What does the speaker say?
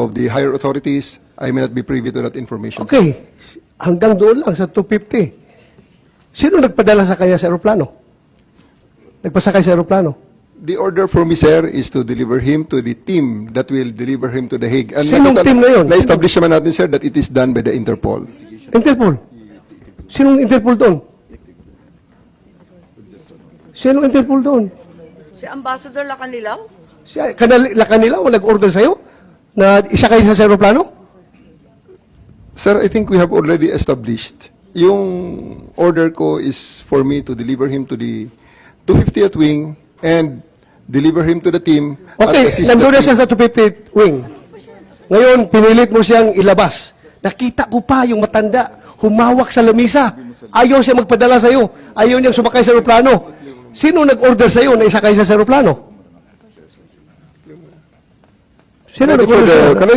of the higher authorities, I may not be privy to that information. Okay, hanggang doon lang sa 250. Sino nagpadala sa kanya sa aeroplano? Nagpasakay sa aeroplano? The order for me, sir, is to deliver him to the team that will deliver him to The Hague. And Sinong team na yun? Na-establish naman natin, sir, that it is done by the Interpol. Interpol? Sinong Interpol doon? Sinong Interpol doon? Si Ambassador Lacanilaw? Kanila o nag-order sa'yo na isakay sa aeroplano? Sir, I think we have already established. Yung order ko is for me to deliver him to the 250th wing and deliver him to the team. Okay, at assist the nandun na team. siya sa 250th wing. Ngayon, pinilit mo siyang ilabas. Nakita ko pa yung matanda, humawak sa lamisa. Ayaw siya magpadala sa'yo. Ayaw niyang sumakay sa aeroplano. Sino nag-order sa'yo na isakay siya sa aeroplano? Sino Maybe for nag-order the- sa'yo? can I